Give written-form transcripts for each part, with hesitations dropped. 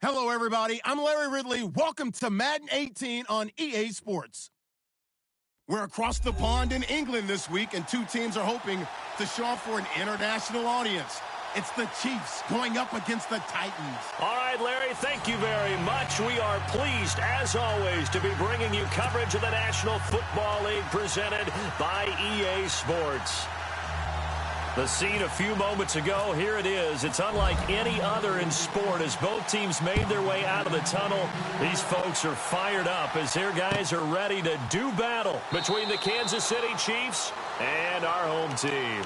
Hello, everybody. I'm Larry Ridley. Welcome to Madden 18 on EA Sports. We're across the pond in England this week, and two teams are hoping to show off for an international audience. It's the Chiefs going up against the Titans. All right, Larry, thank you very much. We are pleased, as always, to be bringing you coverage of the National Football League presented by EA Sports. The scene a few moments ago, here it is. It's unlike any other in sport as both teams made their way out of the tunnel. These folks are fired up as their guys are ready to do battle between the Kansas City Chiefs and our home team.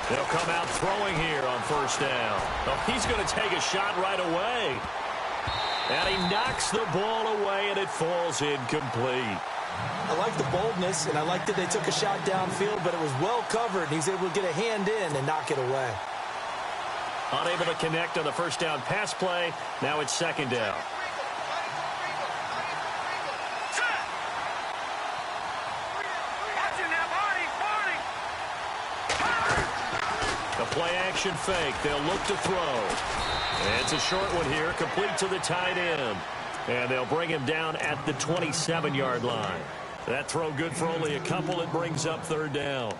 They'll come out throwing here on first down. Oh, he's going to take a shot right away. And he knocks the ball away, and it falls incomplete. I like the boldness, and I like that they took a shot downfield, but it was well covered, and he's able to get a hand in and knock it away. Unable to connect on the first down pass play. Now it's second down. Play-action fake. They'll look to throw. It's a short one here, complete to the tight end. And they'll bring him down at the 27-yard line. That throw good for only a couple. It brings up third down.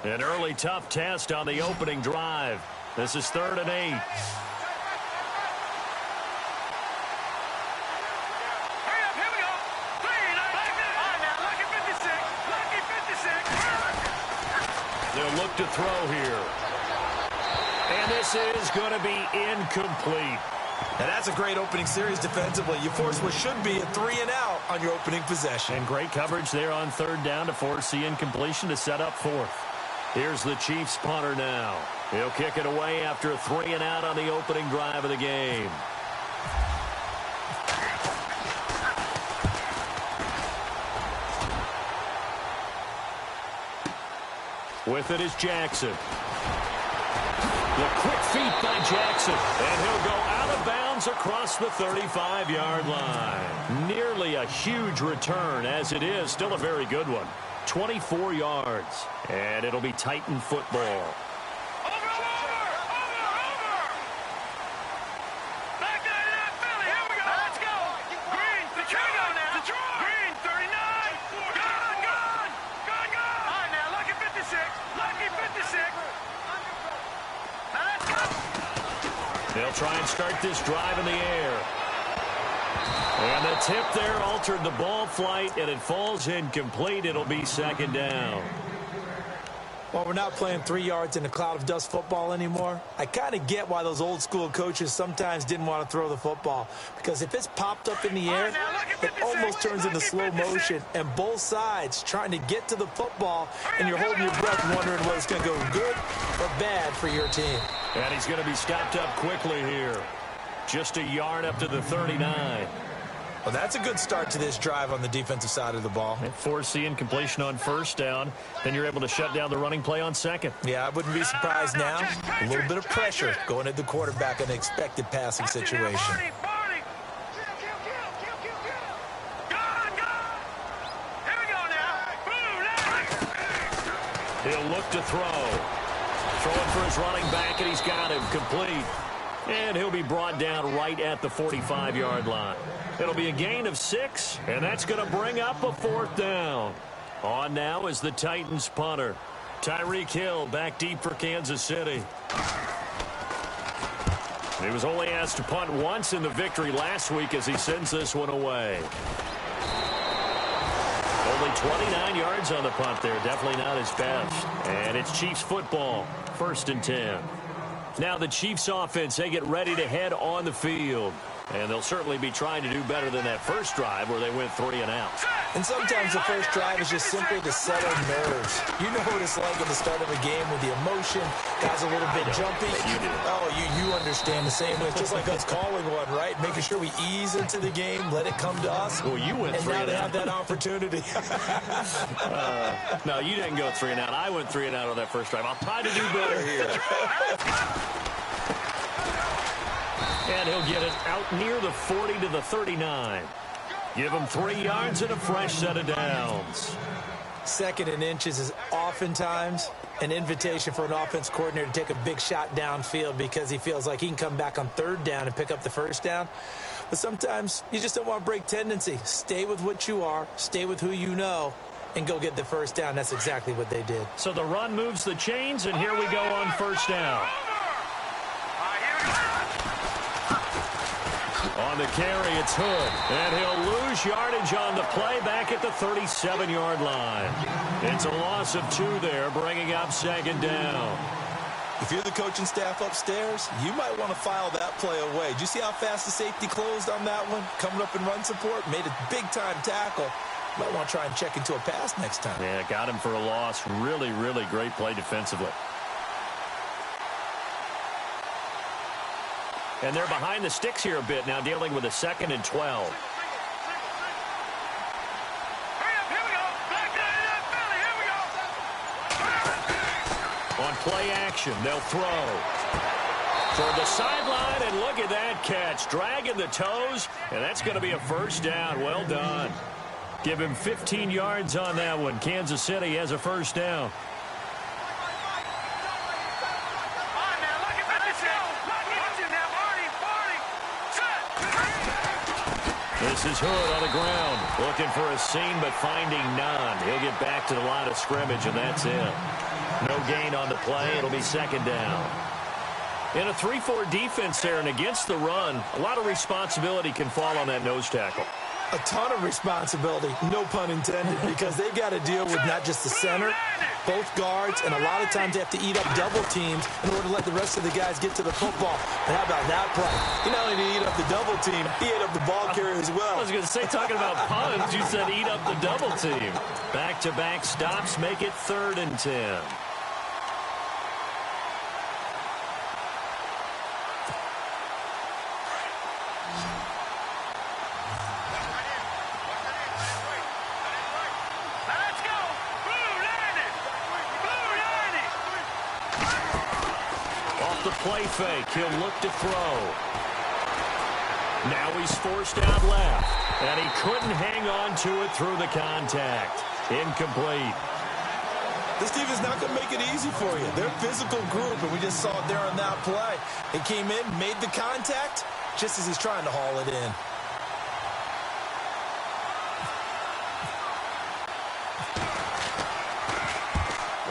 An early tough test on the opening drive. This is 3rd and 8. They'll look to throw here. And this is going to be incomplete. And that's a great opening series defensively. You force what should be a 3-and-out on your opening possession. And great coverage there on third down to force the incompletion to set up fourth. Here's the Chiefs punter now. He'll kick it away after a 3-and-out on the opening drive of the game. With it is Jackson. The quick feet by Jackson. And he'll go out of bounds across the 35-yard line. Nearly a huge return as it is. Still a very good one. 24 yards. And it'll be Titan football. They'll try and start this drive in the air. And the tip there altered the ball flight, and it falls incomplete. It'll be second down. Well, we're not playing 3 yards in a cloud of dust football anymore. I kind of get why those old school coaches sometimes didn't want to throw the football. Because if it's popped up in the air, it almost turns into slow motion. And both sides trying to get to the football, and you're holding your breath wondering whether it's going to go good or bad for your team. And he's going to be stopped up quickly here. Just a yard up to the 39. Well, that's a good start to this drive on the defensive side of the ball. And force the incompletion on first down. Then you're able to shut down the running play on second. Yeah, I wouldn't be surprised now. A little bit of pressure going at the quarterback in an expected passing situation. He'll look to throw. Throwing for his running back, and he's got him complete. And he'll be brought down right at the 45-yard line. It'll be a gain of 6, and that's going to bring up a fourth down. On now is the Titans punter. Tyreek Hill back deep for Kansas City. He was only asked to punt once in the victory last week as he sends this one away. Only 29 yards on the punt there. Definitely not his best. And it's Chiefs football. 1st and 10. Now the Chiefs offense, they get ready to head on the field. And they'll certainly be trying to do better than that first drive where they went 3 and out. And sometimes the first drive is just simply to settle nerves. You know what it's like at the start of a game with the emotion. Guys a little bit jumpy. You do. Oh, you understand the same way. It's just like us calling one, right? Making sure we ease into the game, let it come to us. Well, you went 3 and now and they out. have that opportunity. No, you didn't go 3 and out. I went 3 and out on that first drive. I'll try to do better here. And he'll get it out near the 40 to the 39. Give him 3 yards and a fresh set of downs. 2nd and inches is oftentimes an invitation for an offense coordinator to take a big shot downfield because he feels like he can come back on 3rd down and pick up the 1st down. But sometimes you just don't want to break tendency. Stay with what you are, stay with who you know, and go get the 1st down. That's exactly what they did. So the run moves the chains, and here we go on 1st down. On the carry, it's Hood, and he'll lose yardage on the play back at the 37-yard line. It's a loss of 2 there, bringing up 2nd down. If you're the coaching staff upstairs, you might want to file that play away. Did you see how fast the safety closed on that one? Coming up in run support, made a big-time tackle. Might want to try and check into a pass next time. Yeah, got him for a loss. Really, really great play defensively. And they're behind the sticks here a bit now, dealing with a 2nd and 12. On play action, they'll throw. Toward the sideline, and look at that catch. Dragging the toes, and that's going to be a 1st down. Well done. Give him 15 yards on that one. Kansas City has a 1st down. This is Hood on the ground, looking for a seam, but finding none. He'll get back to the line of scrimmage, and that's it. No gain on the play. It'll be 2nd down. In a 3-4 defense there and against the run, a lot of responsibility can fall on that nose tackle. A ton of responsibility, no pun intended, because they got to deal with not just the center, both guards, and a lot of times they have to eat up double teams in order to let the rest of the guys get to the football. But how about that play? He not only did he eat up the double team, he ate up the ball carrier as well. I was going to say, talking about puns, you said eat up the double team. Back-to-back stops make it 3rd and 10. Play fake. He'll look to throw. Now he's forced out left. And he couldn't hang on to it through the contact. Incomplete. This team is not going to make it easy for you. They're a physical group, and we just saw it there on that play. He came in, made the contact, just as he's trying to haul it in.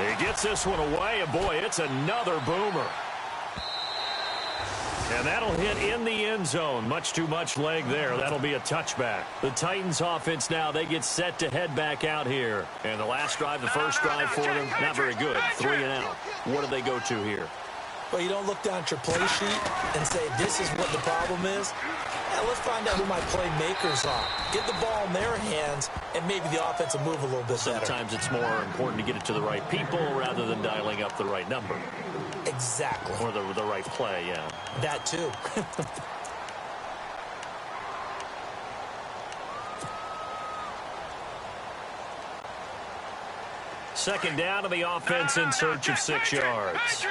He gets this one away, and boy, it's another boomer. And that'll hit in the end zone. Much too much leg there. That'll be a touchback. The Titans offense now, they get set to head back out here. And the last drive, the first drive for them, not very good. 3 and out. What do they go to here? Well, you don't look down at your play sheet and say, this is what the problem is. Now, let's find out who my playmakers are. Get the ball in their hands, and maybe the offense will move a little bit better. Sometimes it's more important to get it to the right people rather than dialing up the right number. Exactly. Or the right play, yeah. That too. Second down to the offense in search of 6 yards.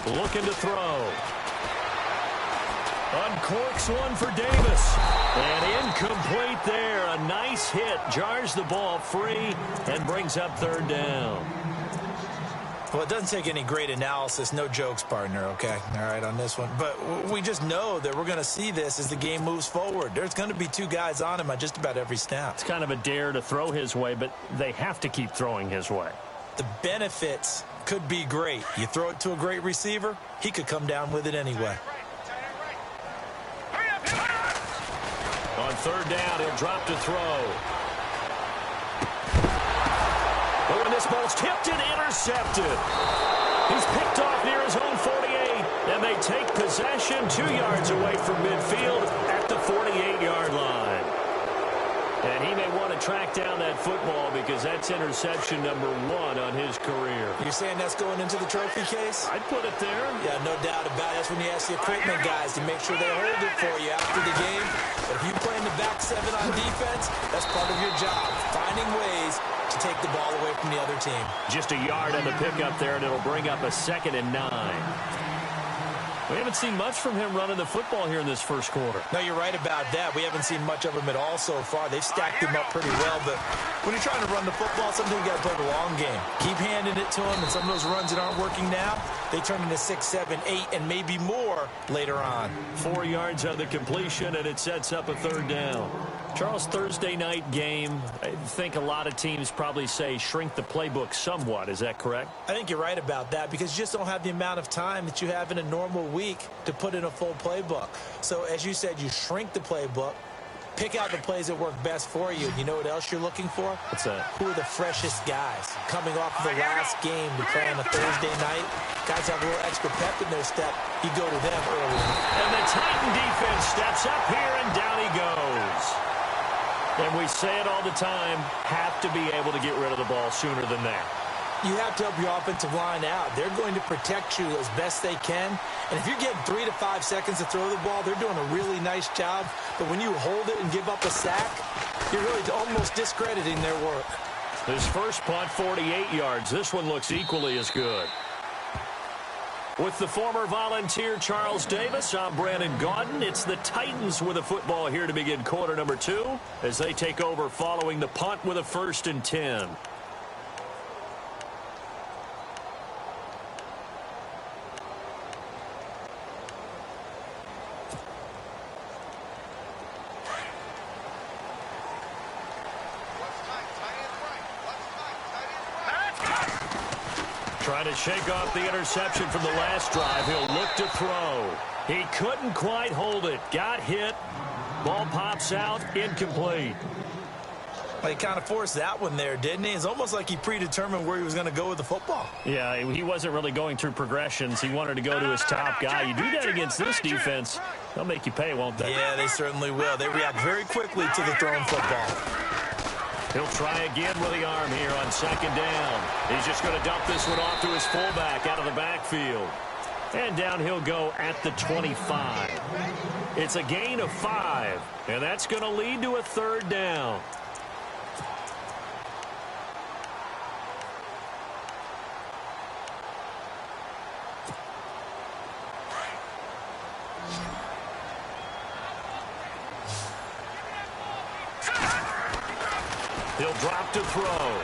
Looking to throw. Uncorks one for Davis. And incomplete there. A nice hit. Jars the ball free and brings up 3rd down. Well, it doesn't take any great analysis. No jokes, partner, okay? All right, on this one. But we just know that we're going to see this as the game moves forward. There's going to be 2 guys on him on just about every snap. It's kind of a dare to throw his way, but they have to keep throwing his way. The benefits could be great. You throw it to a great receiver, he could come down with it anyway. On 3rd down, he'll drop to throw. Oh, and this ball's tipped and intercepted. He's picked off near his own 48, and they take possession 2 yards away from midfield at the 48-yard line. And he may want to track down that football because that's interception number 1 on his career. You're saying that's going into the trophy case? I'd put it there. Yeah, no doubt about it. That's when you ask the equipment guys to make sure they hold it for you after the game. But if you play in the back 7 on defense, that's part of your job, finding ways to take the ball away from the other team. Just a yard on the pickup there, and it'll bring up a 2nd and 9. We haven't seen much from him running the football here in this first quarter. No, you're right about that. We haven't seen much of him at all so far. They've stacked him up pretty well, but when you're trying to run the football, sometimes you got to play the long game. Keep handing it to him, and some of those runs that aren't working now, they turn into 6, 7, 8, and maybe more later on. 4 yards on the completion, and it sets up a 3rd down. Charles, Thursday night game, I think a lot of teams probably say shrink the playbook somewhat. Is that correct? I think you're right about that because you just don't have the amount of time that you have in a normal week to put in a full playbook. So, as you said, you shrink the playbook, pick out the plays that work best for you. And you know what else you're looking for? What's that? Who are the freshest guys coming off of the last game to play on a Thursday night? Guys have a little extra pep in their step. You go to them early. And the Titan defense steps up here, and down he goes. And we say it all the time, have to be able to get rid of the ball sooner than that. You have to help your offensive line out. They're going to protect you as best they can. And if you're getting 3 to 5 seconds to throw the ball, they're doing a really nice job. But when you hold it and give up a sack, you're really almost discrediting their work. His first punt, 48 yards. This one looks equally as good. With the former Volunteer Charles Davis, I'm Brandon Gaudin. It's the Titans with a football here to begin quarter number 2 as they take over following the punt with a 1st and 10. Trying to shake off the interception from the last drive. He'll look to throw. He couldn't quite hold it. Got hit. Ball pops out. Incomplete. Well, he kind of forced that one there, didn't he? It's almost like he predetermined where he was going to go with the football. Yeah, he wasn't really going through progressions. He wanted to go to his top guy. You do that against this defense, they'll make you pay, won't they? Yeah, they certainly will. They react very quickly to the thrown football. He'll try again with the arm here on 2nd down. He's just going to dump this one off to his fullback out of the backfield. And down he'll go at the 25. It's a gain of 5, and that's going to lead to a 3rd down. He'll drop to throw.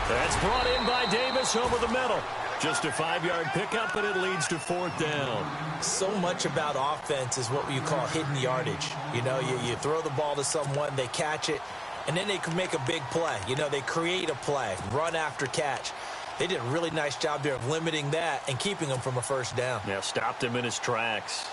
That's brought in by Davis over the middle. Just a 5-yard pickup, and it leads to 4th down. So much about offense is what you call hidden yardage. You know, you throw the ball to someone, they catch it, and then they can make a big play. You know, they create a play, run after catch. They did a really nice job there of limiting that and keeping him from a 1st down. Yeah, stopped him in his tracks.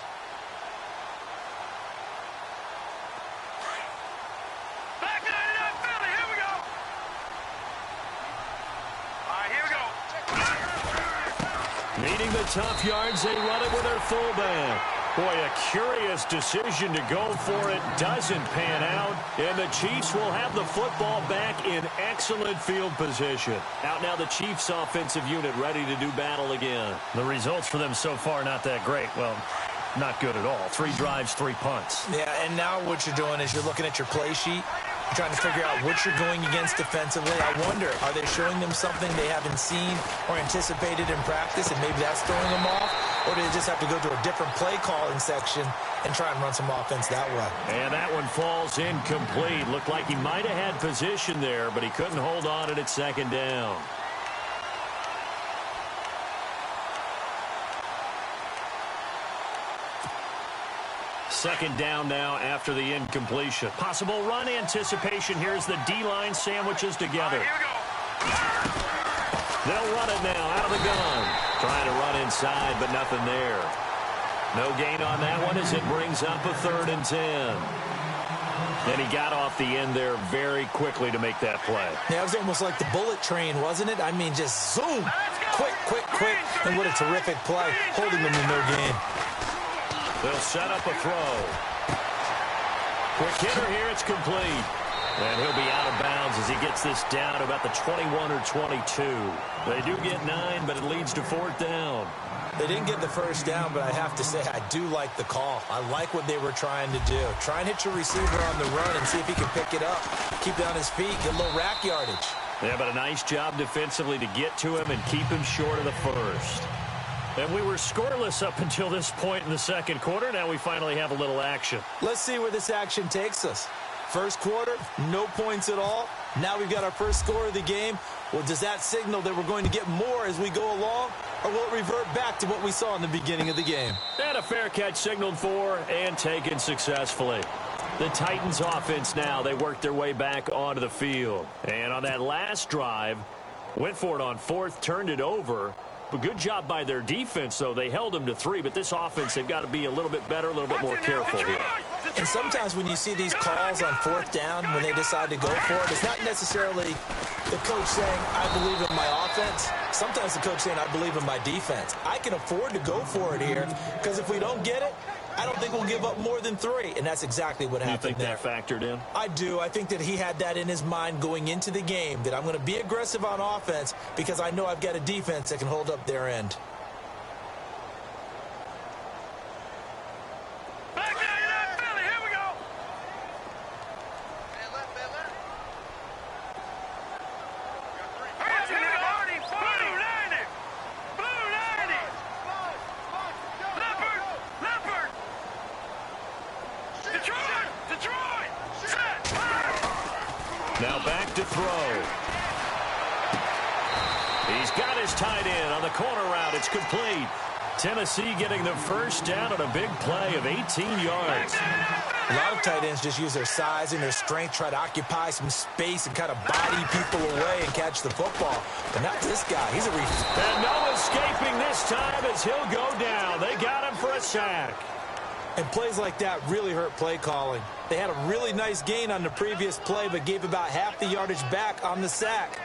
Needing the tough yards, they run it with their fullback. Boy, a curious decision to go for it. Doesn't pan out. And the Chiefs will have the football back in excellent field position. Out now the Chiefs offensive unit ready to do battle again. The results for them so far not that great. Well, not good at all. 3 drives, 3 punts. Yeah, and now what you're doing is you're looking at your play sheet. You're trying to figure out what you're going against defensively. I wonder, are they showing them something they haven't seen or anticipated in practice, and maybe that's throwing them off? Or do they just have to go to a different play calling section and try and run some offense that way? And that one falls incomplete. Looked like he might have had position there, but he couldn't hold on it at 2nd down. Second down now after the incompletion. Possible run anticipation. Here's the D-line sandwiches together. They'll run it now out of the gun. Trying to run inside, but nothing there. No gain on that one as it brings up a 3rd and 10. And he got off the end there very quickly to make that play. Yeah, it was almost like the bullet train, wasn't it? I mean, just zoom. Quick, and what a terrific play, holding them in their game. They'll set up a throw. Quick hitter here, it's complete. And he'll be out of bounds as he gets this down to about the 21 or 22. They do get 9, but it leads to 4th down. They didn't get the first down, but I have to say I do like the call. I like what they were trying to do. Try and hit your receiver on the run and see if he can pick it up. Keep it on his feet, get a little rack yardage. Yeah, but a nice job defensively to get to him and keep him short of the first. And we were scoreless up until this point in the second quarter. Now we finally have a little action. Let's see where this action takes us. First quarter, no points at all. Now we've got our first score of the game. Well, does that signal that we're going to get more as we go along? Or will it revert back to what we saw in the beginning of the game? And a fair catch signaled for and taken successfully. The Titans offense now, they work their way back onto the field. And on that last drive, went for it on 4th, turned it over. But good job by their defense, though. They held them to 3, but this offense, they've got to be a little bit better, a little bit more careful here. And sometimes when you see these calls on 4th down, when they decide to go for it, it's not necessarily the coach saying, I believe in my offense. Sometimes the coach saying, I believe in my defense. I can afford to go for it here, because if we don't get it, I don't think we'll give up more than 3, and that's exactly what happened there. You think that factored in? I do. I think that he had that in his mind going into the game, that I'm going to be aggressive on offense because I know I've got a defense that can hold up their end. Now back to throw. He's got his tight end on the corner route. It's complete. Tennessee getting the first down on a big play of 18 yards. A lot of tight ends just use their size and their strength, try to occupy some space and kind of body people away and catch the football. But not this guy. He's a and no escaping this time as he'll go down. They got him for a sack. And plays like that really hurt play calling. They had a really nice gain on the previous play, but gave about half the yardage back on the sack.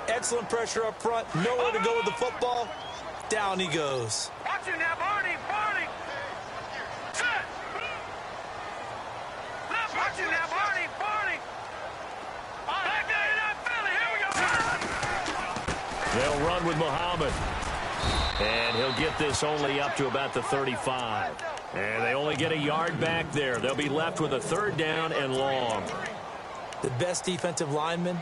Excellent pressure up front. Nowhere to go with the football. Down he goes. Watch him now, Barney. Set. Watch him now, Barney. Back there, Philly. Here we go. They'll run with Muhammad. And he'll get this only up to about the 35. And they only get a yard back there. They'll be left with a 3rd down and long. The best defensive linemen,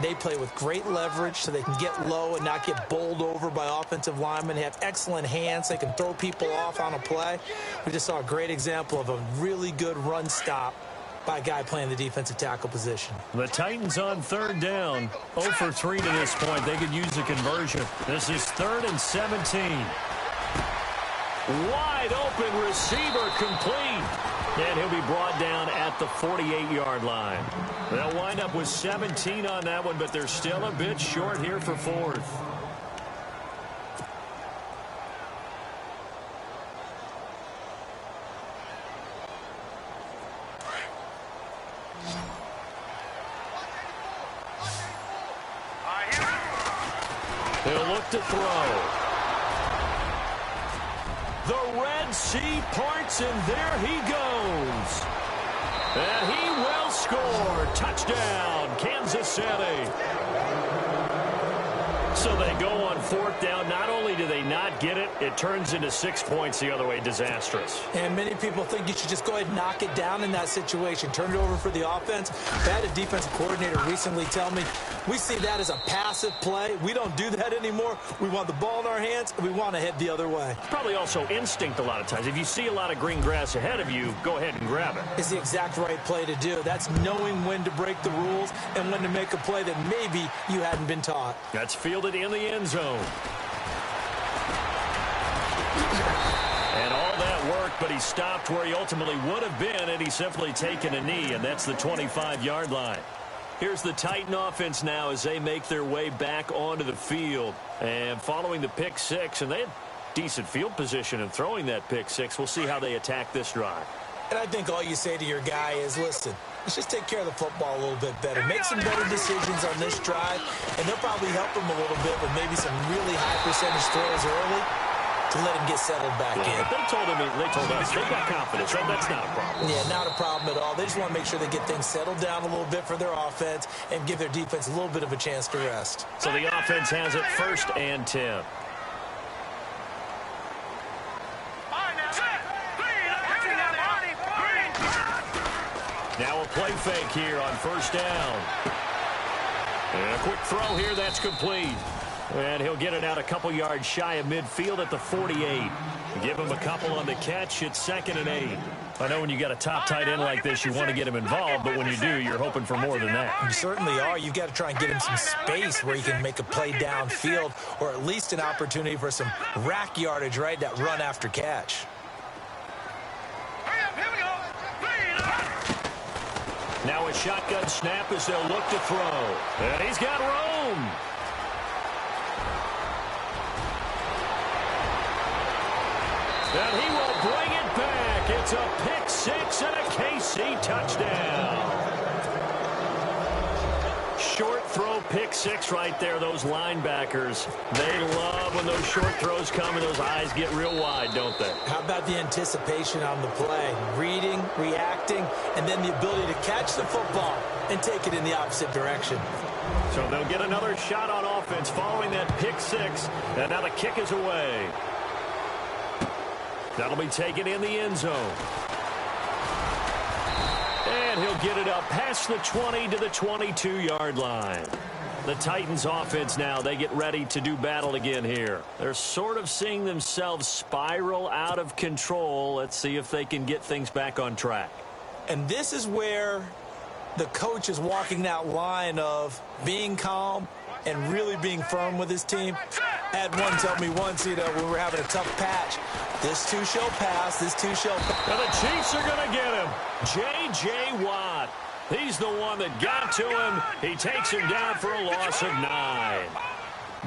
they play with great leverage so they can get low and not get bowled over by offensive linemen. They have excellent hands. They can throw people off on a play. We just saw a great example of a really good run stop by a guy playing the defensive tackle position. The Titans on 3rd down. 0 for 3 to this point. They could use a conversion. This is 3rd and 17. Wide open receiver complete. And he'll be brought down at the 48-yard line. They'll wind up with 17 on that one, but they're still a bit short here for 4th. He'll look to throw. The Red Sea parts, and there he goes. And he will score. Touchdown, Kansas City. So they go on 4th down. Not only do they not get it, it turns into 6 points the other way. Disastrous. And many people think you should just go ahead and knock it down in that situation. Turn it over for the offense. I had a defensive coordinator recently tell me, we see that as a passive play. We don't do that anymore. We want the ball in our hands, and we want to head the other way. Probably also instinct a lot of times. If you see a lot of green grass ahead of you, go ahead and grab it. It's the exact right play to do. That's knowing when to break the rules and when to make a play that maybe you hadn't been taught. That's fielded in the end zone. And all that work, but he stopped where he ultimately would have been, and he's simply taken a knee, and that's the 25-yard line. Here's the Titan offense now as they make their way back onto the field. And following the pick six, and they had decent field position in throwing that pick six. We'll see how they attack this drive. And I think all you say to your guy is, listen, Let's just take care of the football a little bit better. Make some better decisions on this drive, and they'll probably help them a little bit with maybe some really high percentage throws early to let him get settled back in. They told us they got confidence. That's not a problem. Yeah, not a problem at all. They just want to make sure they get things settled down a little bit for their offense and give their defense a little bit of a chance to rest. So the offense has it 1st and 10. Now a play fake here on 1st down. And a quick throw here, that's complete. And he'll get it out a couple yards shy of midfield at the 48. Give him a couple on the catch. It's 2nd and 8. I know when you got a top tight end like this, you want to get him involved, but when you do, you're hoping for more than that. You certainly are. You've got to try and get him some space where he can make a play downfield, or at least an opportunity for some rack yardage, right? That run after catch. Now a shotgun snap as they'll look to throw. And he's got room. And he will bring it back. It's a pick six and a KC touchdown. Short throw pick six right there. Those linebackers, they love when those short throws come and those eyes get real wide, don't they? How about the anticipation on the play? Reading, reacting, and then the ability to catch the football and take it in the opposite direction. So they'll get another shot on offense following that pick six. And now the kick is away. That'll be taken in the end zone. And he'll get it up past the 20 to the 22-yard line. The Titans offense now, they get ready to do battle again here. They're sort of seeing themselves spiral out of control. Let's see if they can get things back on track. And this is where the coach is walking that line of being calm and really being firm with his team. I had one tell me once, when we were having a tough patch, this too shall pass, this too shall pass. And the Chiefs are going to get him. J.J. Watt. He's the one that got to him. He takes him down for a loss of 9.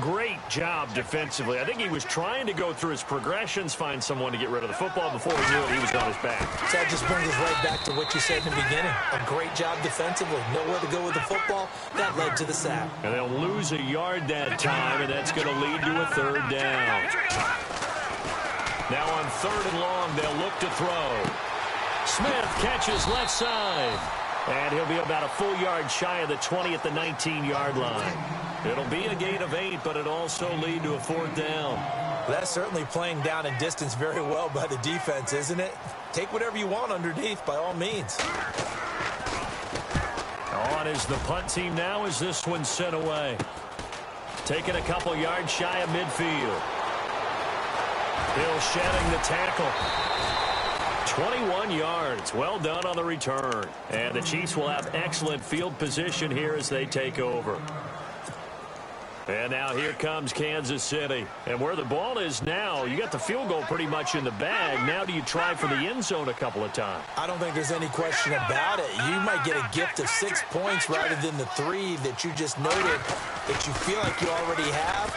Great job defensively. I think he was trying to go through his progressions, find someone to get rid of the football. Before he knew it, he was on his back. So that just brings us right back to what you said in the beginning. A great job defensively. Nowhere to go with the football. That led to the sack. And they'll lose a yard that time, and that's going to lead to a 3rd down. Now on 3rd and long, they'll look to throw. Smith catches left side. And he'll be about a full yard shy of the 20 at the 19-yard line. It'll be a gain of 8, but it'll also lead to a 4th down. That's certainly playing down in distance very well by the defense, isn't it? Take whatever you want underneath, by all means. On is the punt team now as this one's sent away. Taking a couple yards shy of midfield. Hill shedding the tackle. 21 yards. Well done on the return. And the Chiefs will have excellent field position here as they take over. And now here comes Kansas City. And where the ball is now, you got the field goal pretty much in the bag. Now do you try for the end zone a couple of times? I don't think there's any question about it. You might get a gift of 6 points rather than the 3 that you just noted that you feel like you already have.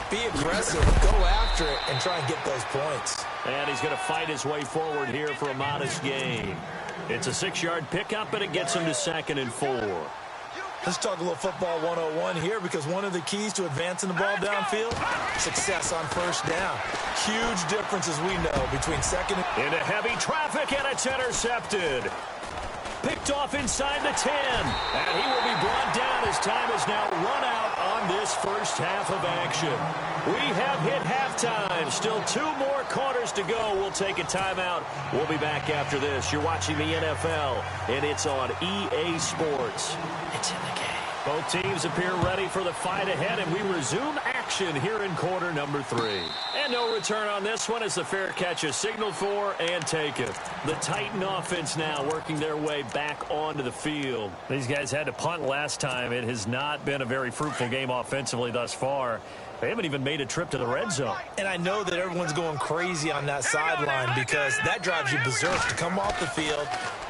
Be aggressive, go after it, and try and get those points. And he's going to fight his way forward here for a modest gain. It's a 6-yard pickup, and it gets him to 2nd and 4. Let's talk a little football 101 here, because one of the keys to advancing the ball downfield, success on 1st down. Huge difference, as we know, between 2nd and... Into heavy traffic, and it's intercepted. Picked off inside the 10. And he will be brought down as time is now run out on this first half of action. We have hit halftime. Still 2 more quarters to go. We'll take a timeout. We'll be back after this. You're watching the NFL, and it's on EA Sports. It's in the game. Both teams appear ready for the fight ahead, and we resume action here in quarter number 3. And no return on this one as the fair catch is signaled for and taken. The Titan offense now working their way back onto the field. These guys had to punt last time. It has not been a very fruitful game offensively thus far. They haven't even made a trip to the red zone. And I know that everyone's going crazy on that sideline because that drives you berserk to come off the field,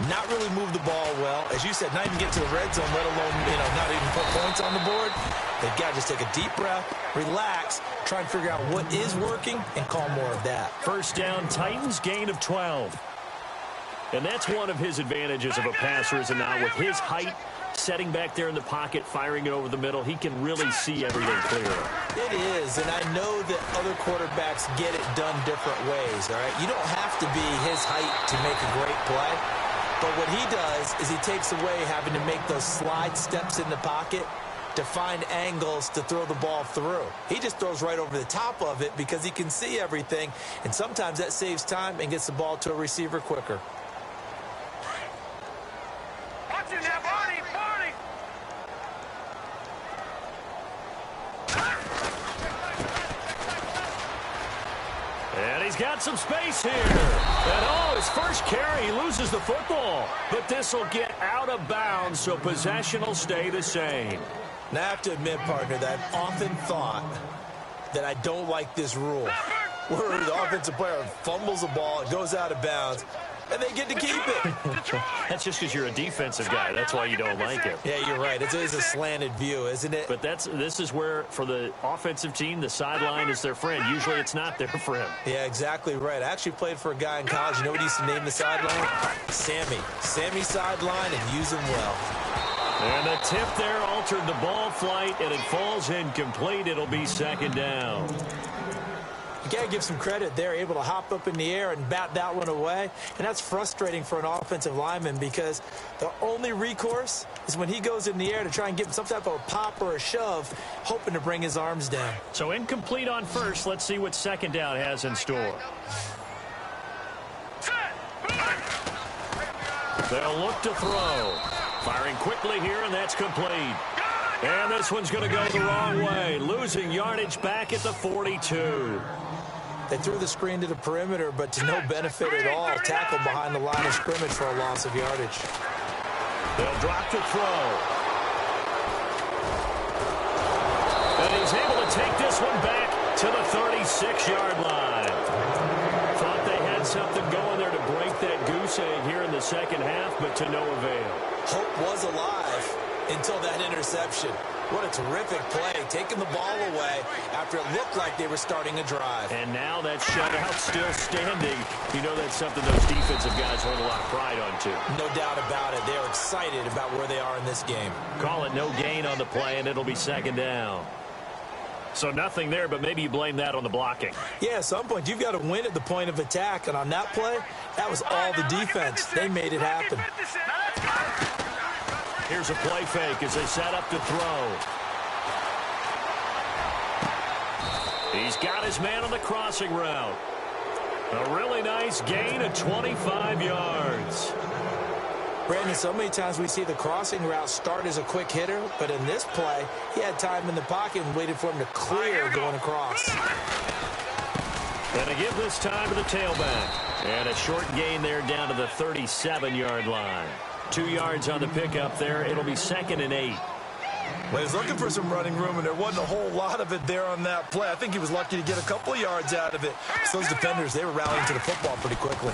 not really move the ball well. As you said, not even get to the red zone, let alone, not even put points on the board. They've got to just take a deep breath, relax, try and figure out what is working, and call more of that. 1st down, Titans, gain of 12. And that's one of his advantages of a passer, is now with his height, setting back there in the pocket, firing it over the middle, he can really see everything clearly. It is, and I know that other quarterbacks get it done different ways, all right? You don't have to be his height to make a great play, but what he does is he takes away having to make those slide steps in the pocket to find angles to throw the ball through. He just throws right over the top of it because he can see everything, and sometimes that saves time and gets the ball to a receiver quicker. Watch it now, Barney! Barney! And he's got some space here. And oh, his first carry, he loses the football. But this will get out of bounds, so possession will stay the same. Now, I have to admit, partner, that I've often thought that I don't like this rule, where the offensive player fumbles the ball, it goes out of bounds, and they get to keep it. That's just because you're a defensive guy. That's why you don't like it. Yeah, you're right. It's always a slanted view, isn't it? But this is where, for the offensive team, the sideline is their friend. Usually it's not there for him. Yeah, exactly right. I actually played for a guy in college. You know what he used to name the sideline? Sammy. Sammy sideline, and use him well. And the tip there altered the ball flight, and it falls incomplete. It'll be second down. You got to give some credit. They're able to hop up in the air and bat that one away. And that's frustrating for an offensive lineman because the only recourse is when he goes in the air to try and give some type of a pop or a shove, hoping to bring his arms down. So incomplete on first. Let's see what second down has in store. They'll look to throw. Firing quickly here, and that's complete. And this one's going to go the wrong way. Losing yardage back at the 42. They threw the screen to the perimeter, but to no benefit at all. Tackled behind the line of scrimmage for a loss of yardage. They'll drop to throw. And he's able to take this one back to the 36-yard line. Thought they had something going there to break that goose egg here in the second half, but to no avail. Hope was alive until that interception. What a terrific play, taking the ball away after it looked like they were starting a drive. And now that shutout still standing. You know that's something those defensive guys hold a lot of pride on, too. No doubt about it. They're excited about where they are in this game. Call it no gain on the play, and it'll be second down. So nothing there, but maybe you blame that on the blocking. Yeah, at some point, you've got to win at the point of attack. And on that play, that was all the defense. They made it happen. Here's a play fake as they set up to throw. He's got his man on the crossing route. A really nice gain of 25 yards. Brandon, so many times we see the crossing route start as a quick hitter, but in this play, he had time in the pocket and waited for him to clear going across. And to give this time to the tailback. And a short gain there down to the 37-yard line. 2 yards on the pickup there. It'll be 2nd and 8. Well, he's looking for some running room, and there wasn't a whole lot of it there on that play. I think he was lucky to get a couple of yards out of it. So those defenders, they were rallying to the football pretty quickly.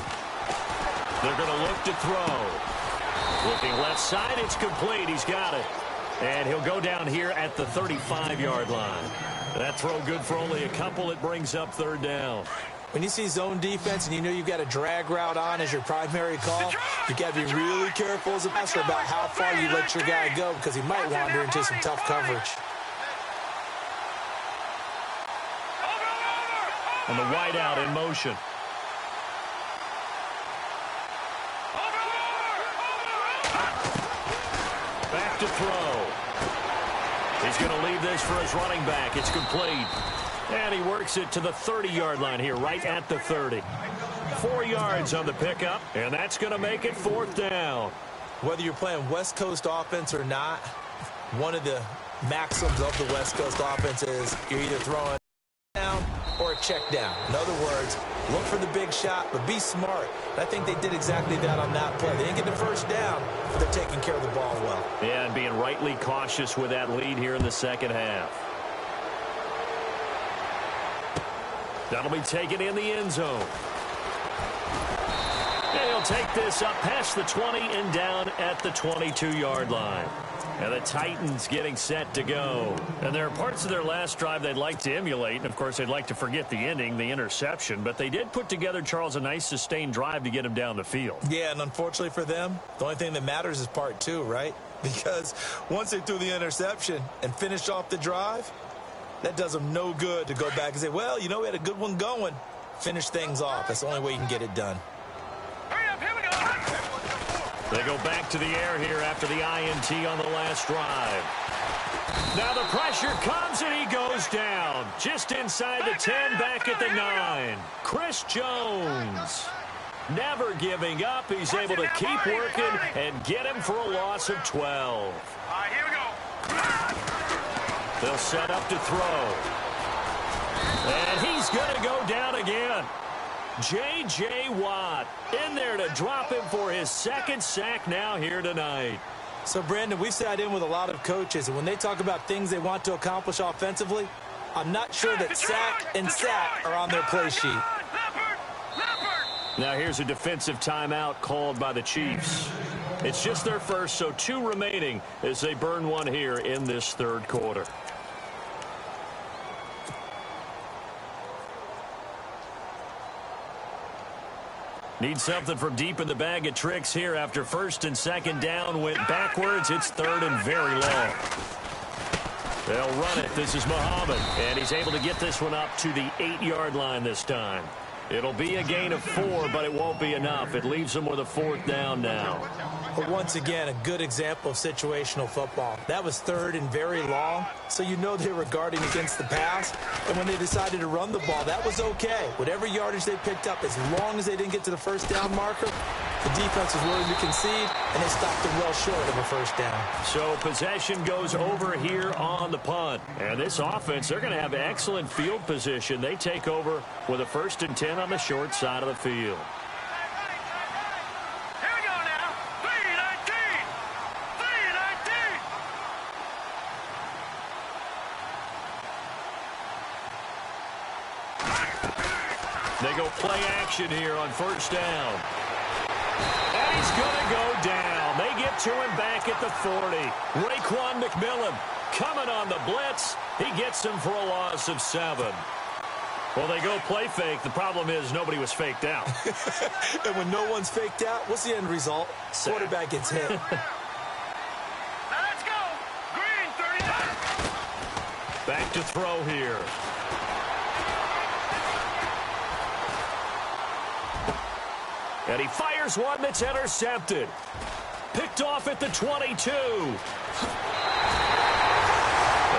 They're going to look to throw. Looking left side, it's complete. He's got it. And he'll go down here at the 35-yard line. That throw good for only a couple. It brings up 3rd down. When you see zone defense and you know you've got a drag route on as your primary call, you've got to be really careful as a passer about how far you let your guy go because he might wander into some tough coverage. And the wide out in motion. Back to throw. He's going to leave this for his running back. It's complete. And he works it to the 30-yard line here, right at the 30. 4 yards on the pickup, and that's going to make it 4th down. Whether you're playing West Coast offense or not, one of the maxims of the West Coast offense is you're either throwing down or a check down. In other words, look for the big shot, but be smart. And I think they did exactly that on that play. They didn't get the first down, but they're taking care of the ball well. Yeah, and being rightly cautious with that lead here in the second half. That'll be taken in the end zone. And they'll take this up past the 20 and down at the 22-yard line. And the Titans getting set to go. And there are parts of their last drive they'd like to emulate. And, of course, they'd like to forget the ending, the interception. But they did put together, Charles, a nice sustained drive to get him down the field. Yeah, and unfortunately for them, the only thing that matters is part two, right? Because once they threw the interception and finished off the drive, that does them no good to go back and say, well, you know, we had a good one going. Finish things off. That's the only way you can get it done. Hurry up, here we go. They go back to the air here after the INT on the last drive. Now the pressure comes and he goes down. Just inside the 10, back at the 9. Chris Jones. Never giving up. He's able to keep working and get him for a loss of 12. All right, here we go. They'll set up to throw. And he's going to go down again. J.J. Watt in there to drop him for his second sack now here tonight. So, Brandon, we've sat in with a lot of coaches, and when they talk about things they want to accomplish offensively, I'm not sure that sack and sack are on their play sheet. Now here's a defensive timeout called by the Chiefs. It's just their first, so 2 remaining as they burn one here in this third quarter. Need something from deep in the bag of tricks here after first and second down went backwards. It's third and very long. They'll run it. This is Muhammad, and he's able to get this one up to the 8-yard line this time. It'll be a gain of 4, but it won't be enough. It leaves them with a 4th down now. But once again, a good example of situational football. That was third and very long, so you know they were guarding against the pass. And when they decided to run the ball, that was okay. Whatever yardage they picked up, as long as they didn't get to the first down marker, the defense was willing to concede, and they stopped them well short of a first down. So possession goes over here on the punt. And this offense, they're going to have excellent field position. They take over with a 1st and 10 on the short side of the field. Here we go now. 3-19. 3-19. They go play action here on first down. And he's going to go down. They get to him back at the 40. Raekwon McMillan coming on the blitz. He gets him for a loss of 7. Well, they go play fake. The problem is nobody was faked out. And when no one's faked out, what's the end result? Quarterback gets hit. Now let's go. Green, 39. Back to throw here. And he fires one that's intercepted. Picked off at the 22.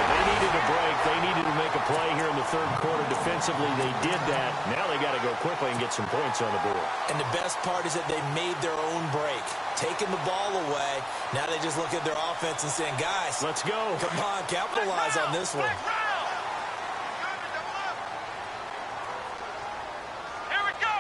They needed a break. They needed to make a play here in the third quarter. Defensively, they did that. Now they got to go quickly and get some points on the board. And the best part is that they made their own break. Taking the ball away. Now they just look at their offense and saying, guys, let's go. Come on, capitalize on this one. Here we go.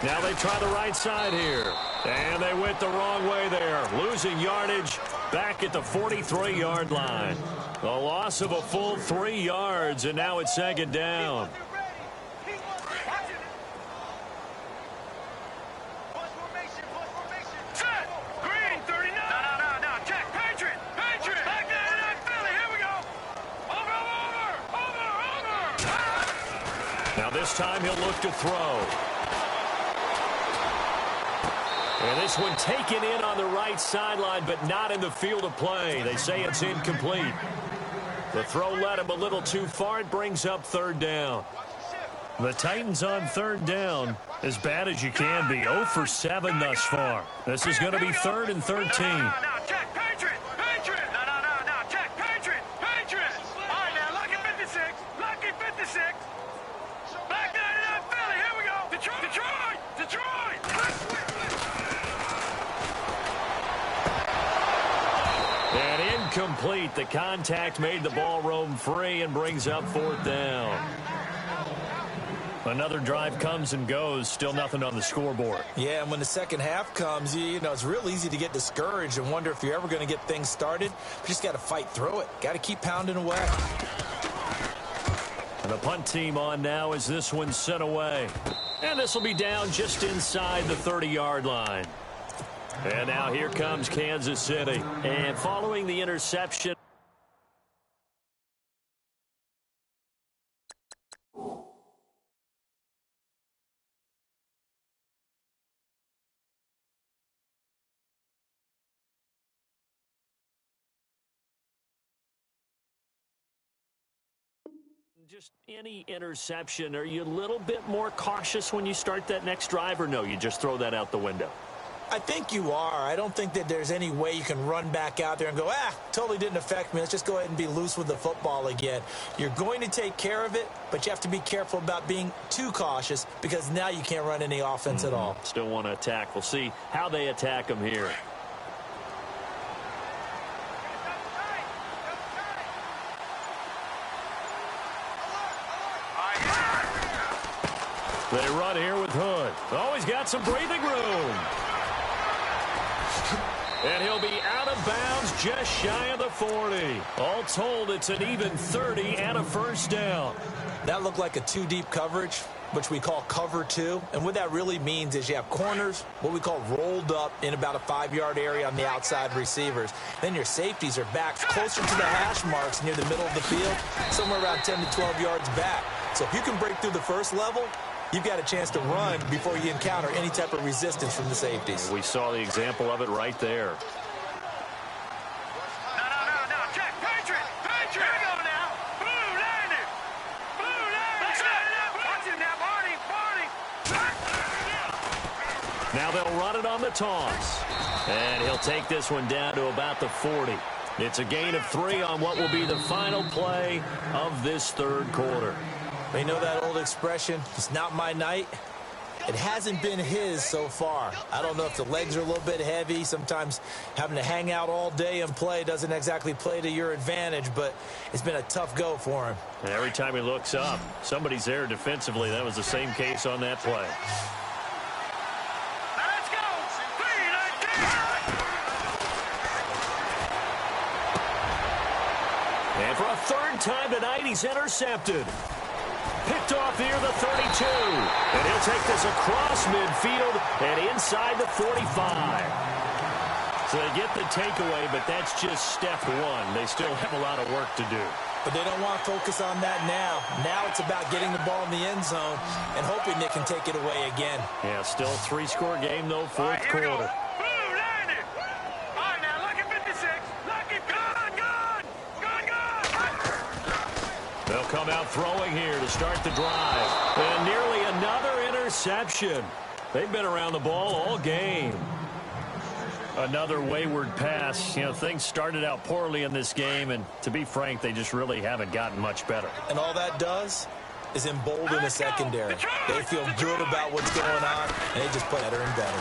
Now they try the right side here. And they went the wrong way there. Losing yardage back at the 43-yard line. A loss of a full 3 yards, and now it's second down. Set. Green, 39. No. Check. Patriot. Back there in Philly. Here we go. Over. Now this time he'll look to throw. And this one taken in on the right sideline, but not in the field of play. They say it's incomplete. The throw led him a little too far. It brings up third down. The Titans on third down, as bad as you can be. 0 for 7 thus far. This is going to be 3rd and 13. No. Check. Patriot. No. Check. Patriot. All right, now, lucky 56. Lucky 56. Back there in Philly. Here we go. Detroit. And incomplete. The contact made the ball roam free and brings up 4th down. Another drive comes and goes. Still nothing on the scoreboard. Yeah, and when the second half comes, you know, it's real easy to get discouraged and wonder if you're ever going to get things started. You just got to fight through it. Got to keep pounding away. And the punt team on now as this one's sent away. And this will be down just inside the 30-yard line. And now here comes Kansas City. And following the interception. Just any interception, are you a little bit more cautious when you start that next drive, or no, you just throw that out the window? I think you are. I don't think that there's any way you can run back out there and go, totally didn't affect me. Let's just go ahead and be loose with the football again. You're going to take care of it, but you have to be careful about being too cautious because now you can't run any offense at all. Still want to attack. We'll see how they attack them here. They run here with Hood. Always got some breathing room. And he'll be out of bounds just shy of the 40. All told, it's an even 30 and a first down. That looked like a two-deep coverage, which we call cover two. And what that really means is you have corners, what we call rolled up in about a 5-yard area on the outside receivers. Then your safeties are back closer to the hash marks near the middle of the field, somewhere around 10 to 12 yards back. So if you can break through the first level, you've got a chance to run before you encounter any type of resistance from the safeties. We saw the example of it right there. No, check, Patriot! Here we go now! Blue landed! Watch it now, Barney! Now they'll run it on the toss. And he'll take this one down to about the 40. It's a gain of 3 on what will be the final play of this third quarter. You know that old expression, it's not my night? It hasn't been his so far. I don't know if the legs are a little bit heavy. Sometimes having to hang out all day and play doesn't exactly play to your advantage, but it's been a tough go for him. And every time he looks up, somebody's there defensively. That was the same case on that play. Let's go! 3-19! And for a third time tonight, he's intercepted. Picked off near the 32. And he'll take this across midfield and inside the 45. So they get the takeaway, but that's just step one. They still have a lot of work to do. But they don't want to focus on that now. Now it's about getting the ball in the end zone and hoping they can take it away again. Yeah, still a 3-score game, though, fourth quarter. Blue landed! All right, now, lucky 56. Lucky, gone! They'll come out throwing here to start the drive. And nearly another interception. They've been around the ball all game. Another wayward pass. You know, things started out poorly in this game, and to be frank, they just really haven't gotten much better. And all that does is embolden the secondary. They feel good about what's going on, and they just play better and better.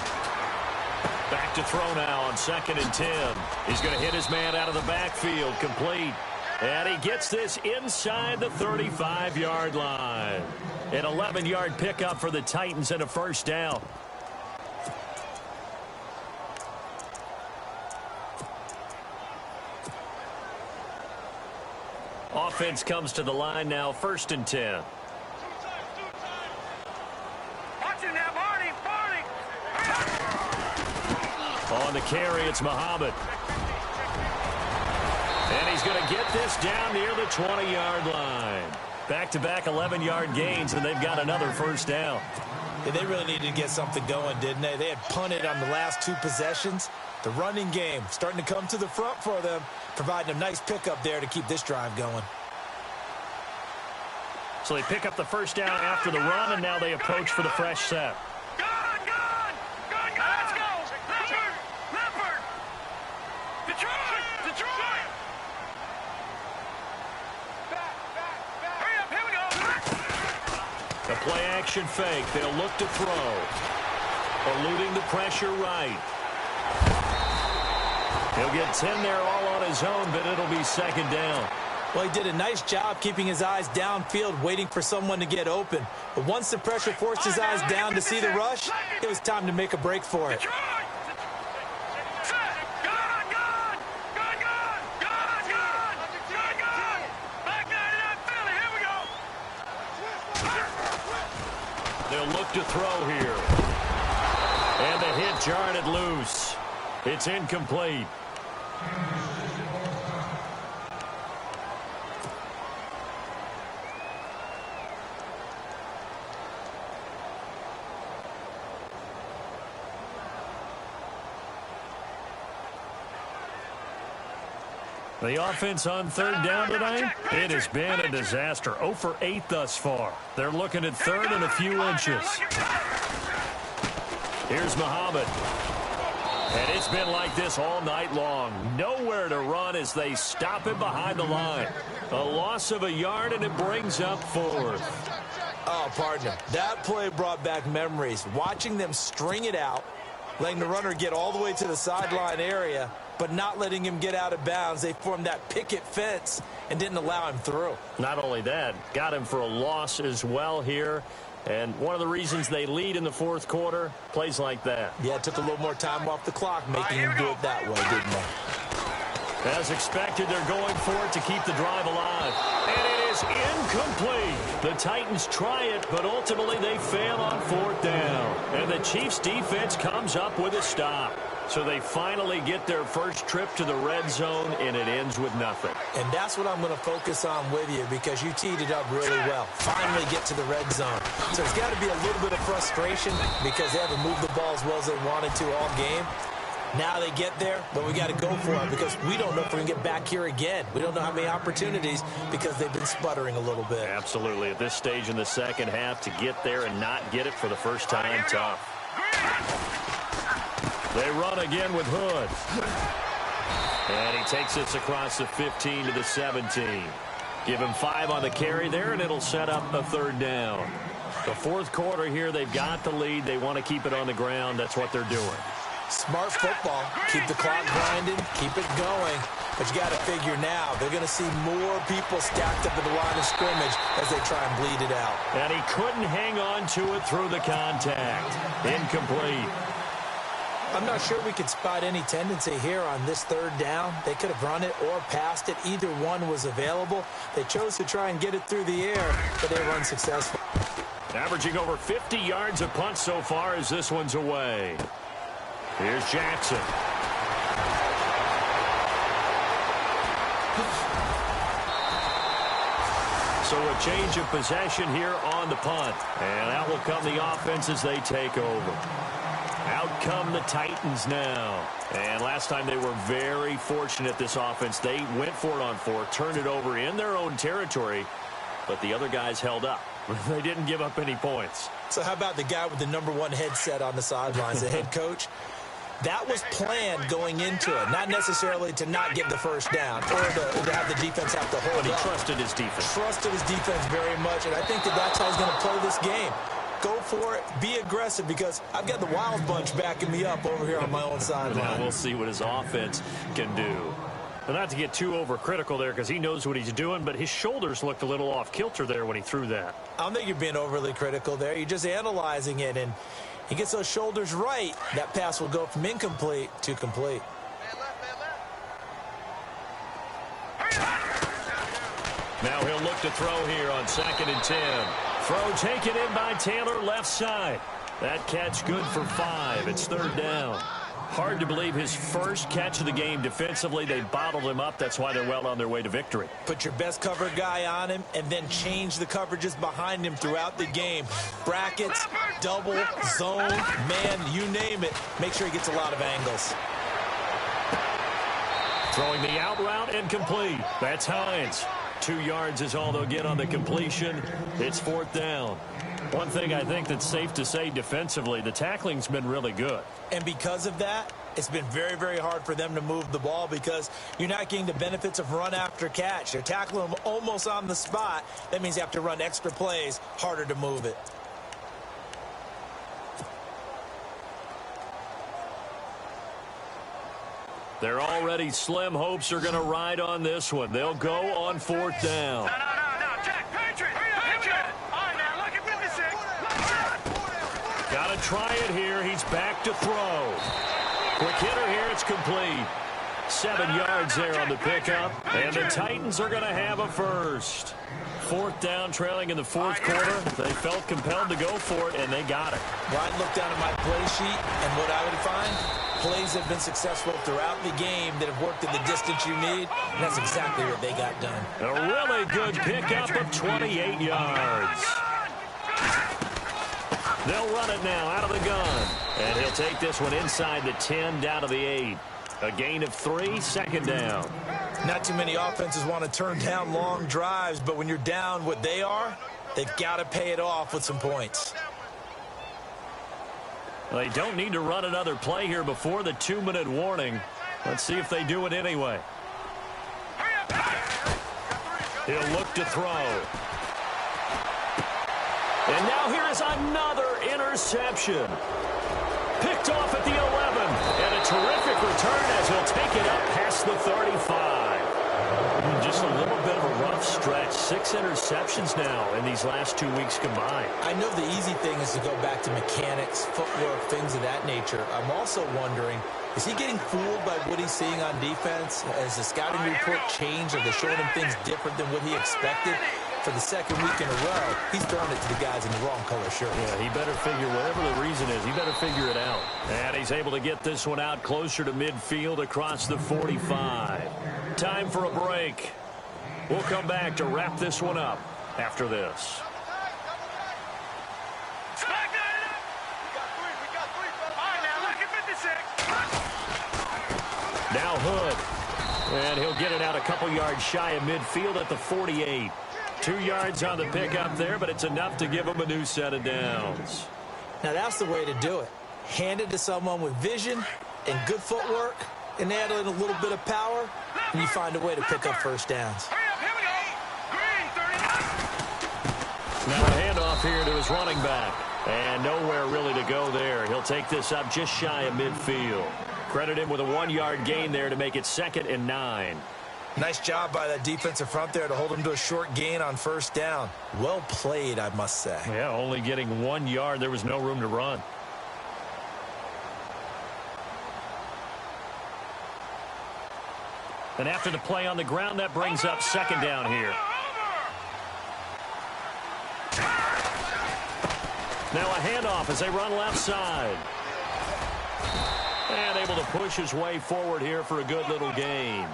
Back to throw now on 2nd and 10. He's going to hit his man out of the backfield, complete. And he gets this inside the 35-yard line. An 11-yard pickup for the Titans and a first down. Offense comes to the line now, 1st and 10. Watch it now, Barney! On the carry, it's Muhammad. And he's going to get this down near the 20-yard line. Back-to-back 11-yard gains, and they've got another first down. Yeah, they really needed to get something going, didn't they? They had punted on the last 2 possessions. The running game starting to come to the front for them, providing a nice pickup there to keep this drive going. So they pick up the first down after the run, and now they approach for the fresh set. Gone! Let's go! Leopard! Detroit! Hurry up, here we go! A play-action fake. They'll look to throw. Eluding the pressure right. He'll get 10 there all on his own, but it'll be 2nd down. Well, he did a nice job keeping his eyes downfield, waiting for someone to get open. But once the pressure forced his eyes down to see the rush, it was time to make a break for it. They'll look to throw here. And the hit jarred it loose. It's incomplete. The offense on third down tonight, it has been a disaster. 0 for 8 thus far. They're looking at third and a few inches. Here's Muhammad. And it's been like this all night long. Nowhere to run as they stop him behind the line. A loss of a yard, and it brings up fourth. Oh, partner, that play brought back memories. Watching them string it out, letting the runner get all the way to the sideline area, but not letting him get out of bounds. They formed that picket fence and didn't allow him through. Not only that, got him for a loss as well here. And one of the reasons they lead in the fourth quarter, plays like that. Yeah, it took a little more time off the clock, making him do it that way, didn't they? As expected, they're going for it to keep the drive alive. And it is incomplete. The Titans try it, but ultimately they fail on fourth down. And the Chiefs' defense comes up with a stop. So they finally get their first trip to the red zone, and it ends with nothing. And that's what I'm going to focus on with you, because you teed it up really well. Finally get to the red zone. So there's got to be a little bit of frustration because they haven't moved the ball as well as they wanted to all game. Now they get there, but we got to go for it because we don't know if we can get back here again. We don't know how many opportunities because they've been sputtering a little bit. Absolutely. At this stage in the second half, to get there and not get it for the first time, tough. They run again with Hood. And he takes this across the 15 to the 17. Give him 5 on the carry there, and it'll set up a third down. The fourth quarter here, they've got the lead. They want to keep it on the ground. That's what they're doing. Smart football. Keep the clock grinding. Keep it going. But you got to figure now, they're going to see more people stacked up at the line of scrimmage as they try and bleed it out. And he couldn't hang on to it through the contact. Incomplete. I'm not sure we could spot any tendency here on this third down. They could have run it or passed it. Either one was available. They chose to try and get it through the air, but they were unsuccessful. Averaging over 50 yards a punt so far as this one's away. Here's Jackson. So a change of possession here on the punt. And out will come the offense as they take over. Out come the Titans now. And last time they were very fortunate, this offense. They went for it on 4, turned it over in their own territory, but the other guys held up. They didn't give up any points. So how about the guy with the #1 headset on the sidelines, the head coach? That was planned going into it, not necessarily to not get the first down or to have the defense have to hold But he up. trusted his defense. Trusted his defense very much, and I think that's how he's going to play this game. Go for it. Be aggressive because I've got the Wild Bunch backing me up over here on my own sideline. Now we'll see what his offense can do. But not to get too overcritical there because he knows what he's doing, but his shoulders looked a little off kilter there when he threw that. I don't think you're being overly critical there. You're just analyzing it, and he gets those shoulders right. That pass will go from incomplete to complete. Now he'll look to throw here on 2nd and 10. Throw taken in by Taylor, left side. That catch good for 5. It's third down. Hard to believe his first catch of the game defensively. They bottled him up. That's why they're well on their way to victory. Put your best cover guy on him and then change the coverages behind him throughout the game. Brackets, double, zone, man, you name it. Make sure he gets a lot of angles. Throwing the out route and complete. That's Hines. 2 yards is all they'll get on the completion. It's fourth down. One thing I think that's safe to say defensively, the tackling's been really good. And because of that, it's been very, very hard for them to move the ball because you're not getting the benefits of run after catch. They're tackling them almost on the spot. That means you have to run extra plays, harder to move it. They're already slim hopes are going to ride on this one. They'll go on fourth down. No, Jack, Patriot. All right, now, look at 56. Got to try it here. He's back to throw. Quick hitter here. It's complete. 7 yards there on the pickup, and the Titans are going to have a first. 4th down, trailing in the 4th quarter. They felt compelled to go for it, and they got it. Well, I'd look down at my play sheet, and what I would find, plays have been successful throughout the game that have worked in the distance you need, and that's exactly what they got done. A really good pickup of 28 yards. They'll run it now out of the gun, and he'll take this one inside the 10 down to the 8. A gain of 3, 2nd down. Not too many offenses want to turn down long drives, but when you're down what they are, they've got to pay it off with some points. They don't need to run another play here before the 2-minute warning. Let's see if they do it anyway. He'll look to throw. And now here is another interception. Picked off at the 11. And a terrific return as he'll take it up past the 35. Just a little bit of a rough stretch. 6 interceptions now in these last 2 weeks combined. I know the easy thing is to go back to mechanics, footwork, things of that nature. I'm also wondering, is he getting fooled by what he's seeing on defense? Has the scouting report changed? Are they showing him things different than what he expected? For the 2nd week in a row, he's throwing it to the guys in the wrong color shirt. Yeah, he better figure, whatever the reason is, he better figure it out. And he's able to get this one out closer to midfield across the 45. Time for a break. We'll come back to wrap this one up after this. Now Hood. And he'll get it out a couple yards shy of midfield at the 48. 2 yards on the pickup there, but it's enough to give him a new set of downs. Now that's the way to do it. Hand it to someone with vision and good footwork, and add in a little bit of power, and you find a way to pick up first downs. Now a handoff here to his running back. And nowhere really to go there. He'll take this up just shy of midfield. Credit him with a 1-yard gain there to make it 2nd and 9. Nice job by that defensive front there to hold him to a short gain on first down. Well played, I must say. Yeah, only getting 1 yard. There was no room to run. And after the play on the ground, that brings up 2nd down here. Now a handoff as they run left side. And able to push his way forward here for a good little gain.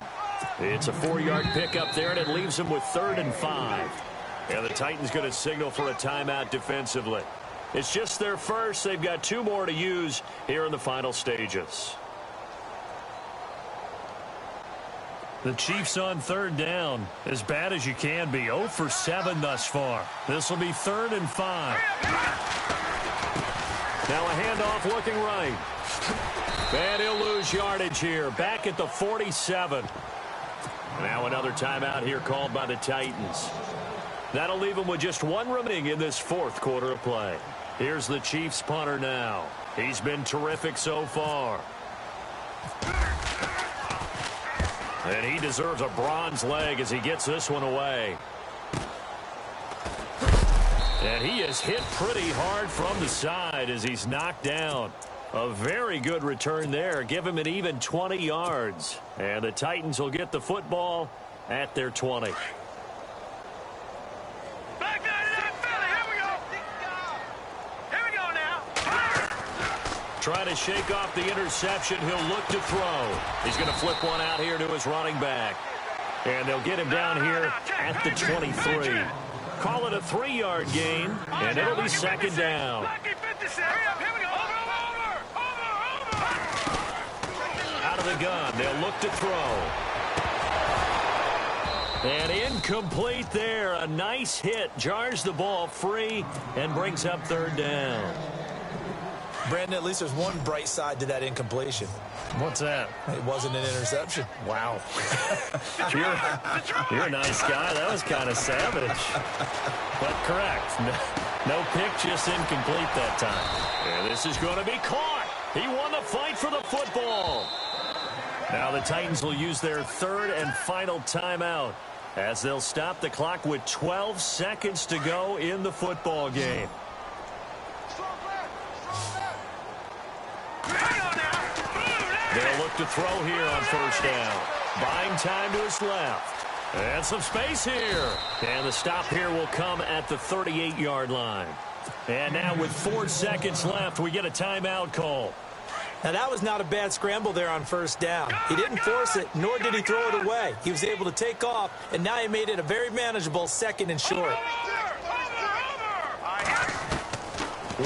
It's a 4-yard pickup there, and it leaves him with 3rd and 5. And the Titans going to signal for a timeout defensively. It's just their first. They've got 2 more to use here in the final stages. The Chiefs on 3rd down. As bad as you can be. 0 for 7 thus far. This will be 3rd and 5. Now a handoff looking right. And he'll lose yardage here. Back at the 47. Now another timeout here called by the Titans. That'll leave them with just 1 remaining in this 4th quarter of play. Here's the Chiefs punter now. He's been terrific so far. And he deserves a bronze leg as he gets this one away. And he is hit pretty hard from the side as he's knocked down. A very good return there. Give him an even 20 yards. And the Titans will get the football at their 20. Trying to shake off the interception. He'll look to throw. He's going to flip one out here to his running back. And they'll get him down here at the 23. Call it a 3-yard gain, and it'll be 2nd down. Out of the gun, they'll look to throw. And incomplete there. A nice hit. Jars the ball free and brings up 3rd down. Brandon, at least there's one bright side to that incompletion. What's that? It wasn't an interception. Wow. You're a nice guy. That was kind of savage. But correct. No pick, just incomplete that time. And this is going to be caught. He won the fight for the football. Now the Titans will use their 3rd and final timeout as they'll stop the clock with 12 seconds to go in the football game. They'll look to throw here on first down. Buying time to his left. And some space here. And the stop here will come at the 38-yard line. And now with 4 seconds left, we get a timeout call. Now, that was not a bad scramble there on first down. He didn't force it, nor did he throw it away. He was able to take off, and now he made it a very manageable 2nd and short.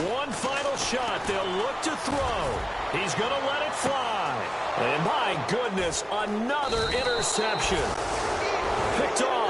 One final shot. They'll look to throw. He's going to let it fly. And my goodness, another interception. Picked off